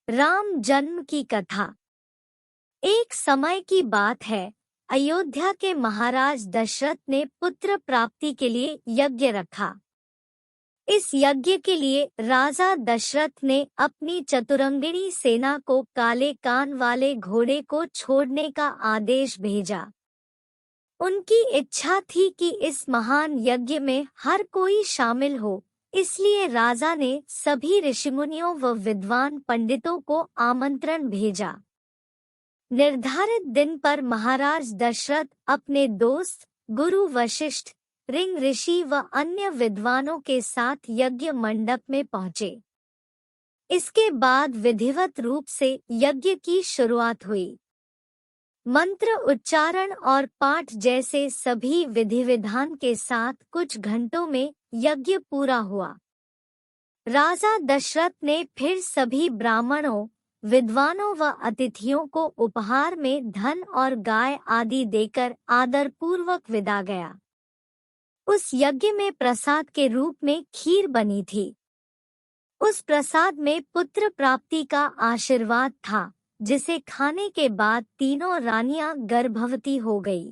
राम जन्म की कथा। एक समय की बात है, अयोध्या के महाराज दशरथ ने पुत्र प्राप्ति के लिए यज्ञ रखा। इस यज्ञ के लिए राजा दशरथ ने अपनी चतुरंगिणी सेना को काले कान वाले घोड़े को छोड़ने का आदेश भेजा। उनकी इच्छा थी कि इस महान यज्ञ में हर कोई शामिल हो, इसलिए राजा ने सभी ऋषिमुनियों व विद्वान पंडितों को आमंत्रण भेजा। निर्धारित दिन पर महाराज दशरथ अपने दोस्त गुरु वशिष्ठ, ऋंग ऋषि व अन्य विद्वानों के साथ यज्ञ मंडप में पहुंचे। इसके बाद विधिवत रूप से यज्ञ की शुरुआत हुई। मंत्र उच्चारण और पाठ जैसे सभी विधि विधान के साथ कुछ घंटों में यज्ञ पूरा हुआ। राजा दशरथ ने फिर सभी ब्राह्मणों, विद्वानों व अतिथियों को उपहार में धन और गाय आदि देकर आदरपूर्वक विदा गया। उस यज्ञ में प्रसाद के रूप में खीर बनी थी। उस प्रसाद में पुत्र प्राप्ति का आशीर्वाद था, जिसे खाने के बाद तीनों रानियां गर्भवती हो गई।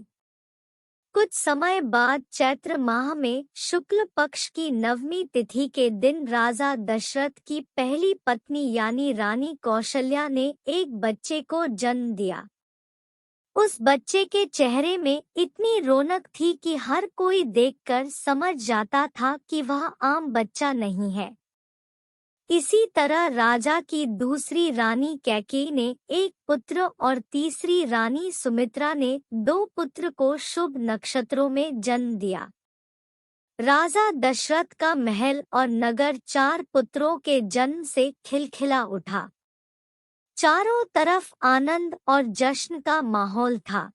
कुछ समय बाद चैत्र माह में शुक्ल पक्ष की नवमी तिथि के दिन राजा दशरथ की पहली पत्नी यानी रानी कौशल्या ने एक बच्चे को जन्म दिया। उस बच्चे के चेहरे में इतनी रौनक थी कि हर कोई देखकर समझ जाता था कि वह आम बच्चा नहीं है। इसी तरह राजा की दूसरी रानी कैकेयी ने एक पुत्र और तीसरी रानी सुमित्रा ने 2 पुत्र को शुभ नक्षत्रों में जन्म दिया। राजा दशरथ का महल और नगर 4 पुत्रों के जन्म से खिलखिला उठा। चारों तरफ आनंद और जश्न का माहौल था।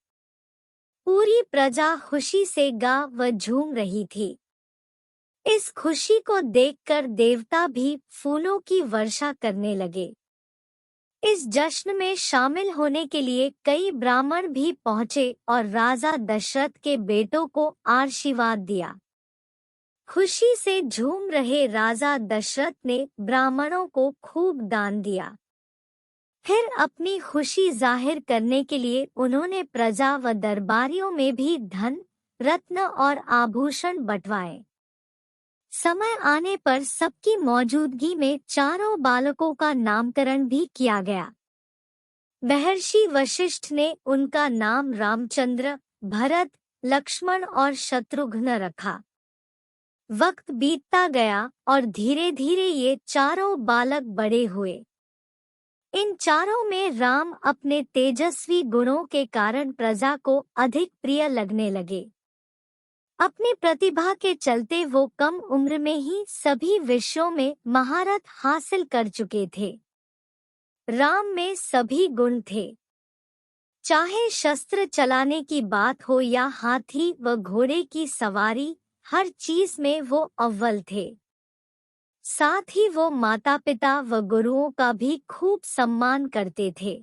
पूरी प्रजा खुशी से गा व झूम रही थी। इस खुशी को देखकर देवता भी फूलों की वर्षा करने लगे। इस जश्न में शामिल होने के लिए कई ब्राह्मण भी पहुंचे और राजा दशरथ के बेटों को आशीर्वाद दिया। खुशी से झूम रहे राजा दशरथ ने ब्राह्मणों को खूब दान दिया। फिर अपनी खुशी जाहिर करने के लिए उन्होंने प्रजा व दरबारियों में भी धन, रत्न और आभूषण बंटवाए। समय आने पर सबकी मौजूदगी में चारों बालकों का नामकरण भी किया गया। महर्षि वशिष्ठ ने उनका नाम रामचंद्र, भरत, लक्ष्मण और शत्रुघ्न रखा। वक्त बीतता गया और धीरे धीरे ये चारों बालक बड़े हुए। इन चारों में राम अपने तेजस्वी गुणों के कारण प्रजा को अधिक प्रिय लगने लगे। अपनी प्रतिभा के चलते वो कम उम्र में ही सभी विषयों में महारत हासिल कर चुके थे। राम में सभी गुण थे। चाहे शस्त्र चलाने की बात हो या हाथी व घोड़े की सवारी, हर चीज में वो अव्वल थे। साथ ही वो माता पिता व गुरुओं का भी खूब सम्मान करते थे।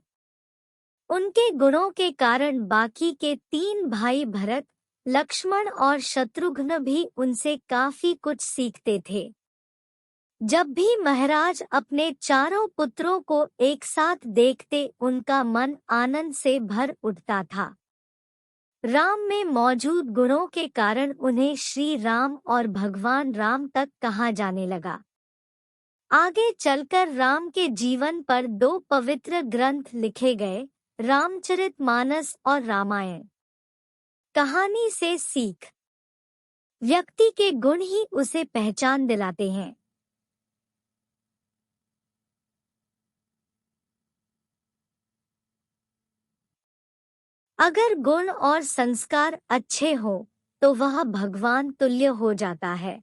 उनके गुणों के कारण बाकी के 3 भाई भरत, लक्ष्मण और शत्रुघ्न भी उनसे काफी कुछ सीखते थे। जब भी महाराज अपने चारों पुत्रों को एक साथ देखते, उनका मन आनंद से भर उठता था। राम में मौजूद गुणों के कारण उन्हें श्री राम और भगवान राम तक कहा जाने लगा। आगे चलकर राम के जीवन पर 2 पवित्र ग्रंथ लिखे गए, रामचरितमानस और रामायण। कहानी से सीख। व्यक्ति के गुण ही उसे पहचान दिलाते हैं। अगर गुण और संस्कार अच्छे हो तो वह भगवान तुल्य हो जाता है।